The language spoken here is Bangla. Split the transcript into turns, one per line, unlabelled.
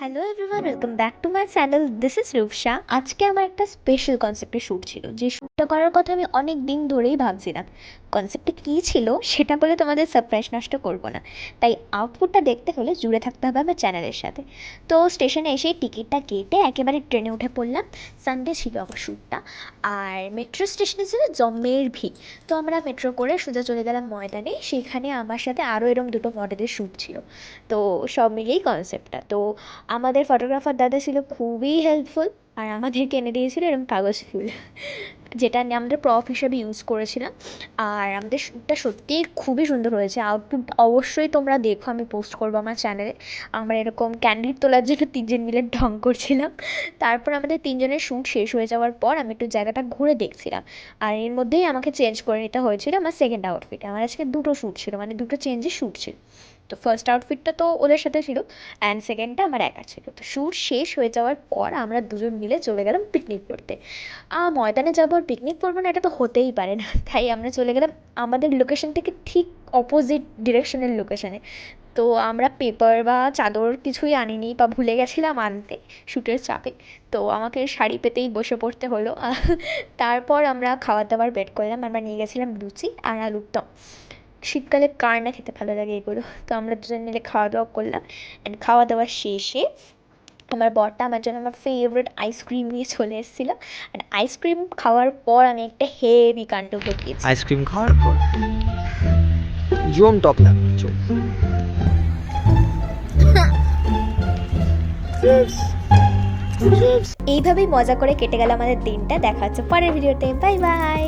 Hello everyone, welcome back to my channel. This is Rupsa. আজকে আমার একটা স্পেশাল কনসেপ্টে শ্যুট ছিল, যে শ্যুটটা করার কথা আমি অনেক দিন ধরেই ভাবছিলাম। কনসেপ্টটা কী ছিল সেটা বলে তোমাদের সারপ্রাইজ নষ্ট করব না, তাই আউটপুটটা দেখতে হলে জুড়ে থাকতে হবে আমার চ্যানেলের সাথে। তো স্টেশনে এসে টিকিটটা কেটে একেবারে ট্রেনে উঠে পড়লাম। সানডে ছিল আমার শ্যুটটা, আর মেট্রো স্টেশনে ছিল জম্মের ভিড়। তো আমরা মেট্রো করে সোজা চলে গেলাম ময়দানে। সেখানে আমার সাথে আরও এরকম দুটো মডেলের শ্যুট ছিল। তো সব মিলিয়েই কনসেপ্টটা তো আমাদের ফটোগ্রাফার দাদা ছিল খুবই হেল্পফুল, আর আমাদেরকে এনে দিয়েছিল এরকম কাগজ ফুল, যেটা নিয়ে আমাদের প্রপ হিসেবে ইউজ করেছিলাম। আর আমাদের শ্যুটটা সত্যিই খুবই সুন্দর হয়েছে। আউটপুট অবশ্যই তোমরা দেখো, আমি পোস্ট করবো আমার চ্যানেলে। আমরা এরকম ক্যান্ডিড তোলার জন্য তিনজন মিলে ঢং করছিলাম। তারপর আমাদের তিনজনের শ্যুট শেষ হয়ে যাওয়ার পর আমি একটু জায়গাটা ঘুরে দেখছিলাম, আর এর মধ্যেই আমাকে চেঞ্জ করে নিতে হয়েছিল আমার সেকেন্ড আউটফিট। আমার আজকে দুটো শ্যুট ছিল, মানে দুটো চেঞ্জের শ্যুট ছিল। তো ফার্স্ট আউটফিটটা তো ওদের সাথে ছিল, অ্যান্ড সেকেন্ডটা আমার একা ছিল। তো শ্যুট শেষ হয়ে যাওয়ার পর আমরা দুজন মিলে চলে গেলাম পিকনিক করতে। ময়দানে যাবো আর পিকনিক করবো না, এটা তো হতেই পারে না। তাই আমরা চলে গেলাম আমাদের লোকেশন থেকে ঠিক অপোজিট ডিরেকশনের লোকেশনে। তো আমরা পেপার বা চাদর কিছুই আনিনি, বা ভুলে গেছিলাম আনতে শ্যুটের চাপে। তো আমাকে শাড়ি পেতেই বসে পড়তে হলো। তারপর আমরা খাবার দাবার বের করলাম। আমরা নিয়ে গেছিলাম লুচি আর আলুর দম। শীতকালে কার না খেতে ভালো লাগে এগুলো। তো আমরা দুজন মিলে খাওয়া দাওয়া করলাম, অ্যান্ড খাওয়া দাওয়া শেষে আমার বরটা আমার জন্য আমার ফেভারিট আইসক্রিম নিয়ে চলে এসেছিলো। অ্যান্ড আইসক্রিম খাওয়ার পর আমি একটা হেভি কাণ্ড ঘটিয়েছি।
আইসক্রিম খাওয়ার পর জোম টপ না চল।
এইভাবেই মজা করে কেটে গেল আমাদের দিনটা। দেখা হচ্ছে পরের ভিডিওতে। Bye bye.